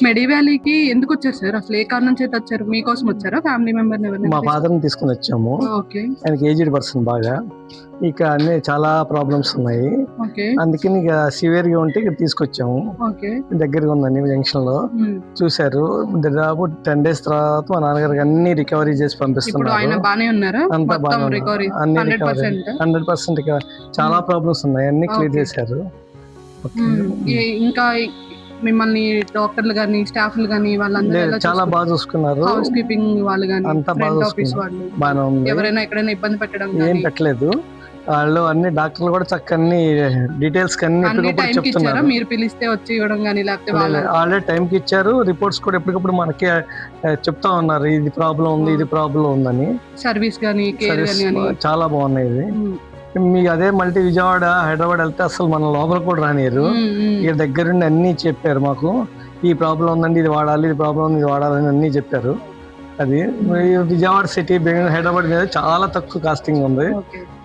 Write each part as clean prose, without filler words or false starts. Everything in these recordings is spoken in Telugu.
మెడి వ్యాలీకి ఎందుకు వచ్చారు సార్? అసలు ఏ కారణం చేత వచ్చారు? మీకోసం వచ్చారా? ఫ్యామిలీ మెంబర్ మా ఫాదర్ని తీసుకుని వచ్చాము. ఓకే. ఆయనకి ఏజ్డ్ పర్సన్ బాగా, ఇక అన్ని చాలా ప్రాబ్లమ్స్ ఉన్నాయి. ఓకే. అందుకని ఇక సివియర్గా ఉంటే ఇక్కడ తీసుకొచ్చాము. ఓకే. దగ్గరగా ఉందండి జంక్షన్ లో. చూశారు, దాదాపు 10 days తర్వాత మా నాన్నగారికి అన్ని రికవరీ చేసి పంపిస్తున్నారు. అంతా బాగానే, అన్ని రికవరీ 100%. చాలా ప్రాబ్లమ్స్ ఉన్నాయి, అన్ని క్లియర్ చేశారు. ఇంకా మిమ్మల్ని డాక్టర్లు గానీ స్టాఫ్లు గానీ వాళ్ళందరూ చాలా బాగా చూసుకున్నారు. హౌస్ కీపింగ్ వాళ్ళు గానీ అంతా బాగా చూసుకున్నారు. ఎవరైనా ఎక్కడైనా ఇబ్బంది పెట్టడం ఏం పెట్టలేదు. వాళ్ళు అన్ని డాక్టర్లు కూడా చక్కని డీటెయిల్స్ చెప్తున్నారు. మీరు పిలిస్తే వచ్చి ఇవ్వడం గానీ లేకపోతే ఆల్రెడీ టైంకి ఇచ్చారు. రిపోర్ట్స్ కూడా ఎప్పటికప్పుడు మనకి చెప్తా ఉన్నారు, ఇది ప్రాబ్లం ఉంది, ఇది ప్రాబ్లం ఉందని. సర్వీస్ గానీ చాలా బాగున్నాయి. ఇది మీకు అదే మల్టీ విజయవాడ హైదరాబాద్ వెళ్తే అసలు మన లోపల కూడా రానియరు. ఇక దగ్గరుండి అన్ని చెప్పారు మాకు, ఈ ప్రాబ్లం ఉందండి, ఇది వాడాలి, ఇది ప్రాబ్లం ఉంది, ఇది వాడాలని అన్ని చెప్పారు. అది విజయవాడ సిటీ, బెంగళూరు, హైదరాబాద్ మీద చాలా తక్కువ కాస్టింగ్ ఉంది.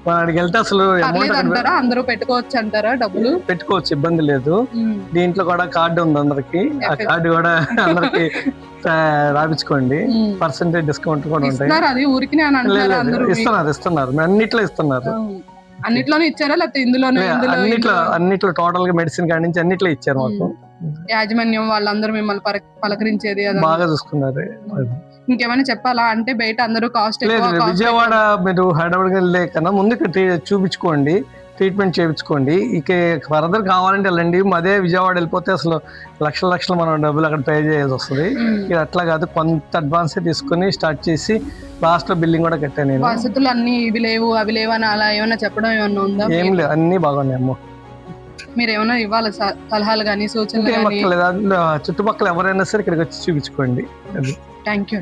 వాడికి వెళ్తే అసలు అమౌంట్ అందరూ పెట్టుకోవచ్చు అంటారా? డబ్బులు పెట్టుకోవచ్చు, ఇబ్బంది లేదు. దీంట్లో కూడా కార్డు ఉంది అందరికి, ఆ కార్డు కూడా అందరికి రాపించుకోండి. పర్సెంటేజ్ డిస్కౌంట్ కూడా ఉంటాయి. ఇస్తున్నారు అన్నిట్లో ఇస్తున్నారు. అన్నిట్లోనే ఇచ్చారా లేకపోతే ఇందులోనే? అన్నిట్లో టోటల్ గా మెడిసిన్ కాడి నుంచి అన్నిట్లో ఇచ్చారు మాకు. యాజమాన్యం వాళ్ళందరూ మిమ్మల్ని పలకరించేది బాగా చూసుకున్నారు. ఇంకేమైనా చెప్పాలా? అంటే బయట అందరూ కాస్ట్ విజయవాడ మీరు హైదరాబాద్ వెళ్ళే కన్నా ముందు చూపించుకోండి, ట్రీట్మెంట్ చేయించుకోండి. ఇక ఫర్దర్ కావాలంటే వెళ్ళండి. అదే విజయవాడ వెళ్ళిపోతే అసలు లక్షలు మనం డబ్బులు అక్కడ పే చేయాల్సి వస్తుంది. ఇది అట్లా కాదు, కొంత అడ్వాన్స్ తీసుకుని స్టార్ట్ చేసి లాస్ట్ లో బిల్లింగ్ కూడా కట్టాను నేను. వసతులు అన్ని ఇవి లేవు అవి లేవు అని అలా ఏమైనా చెప్పడం ఏమన్నా ఉందా? ఏం లేదు, అన్ని బాగున్నాయమ్మో. మీరు ఏమైనా ఇవ్వాలి సలహాలు కానీ సూచనలు? చుట్టుపక్కల ఎవరైనా సరే ఇక్కడికి వచ్చి చూపించుకోండి. Thank you.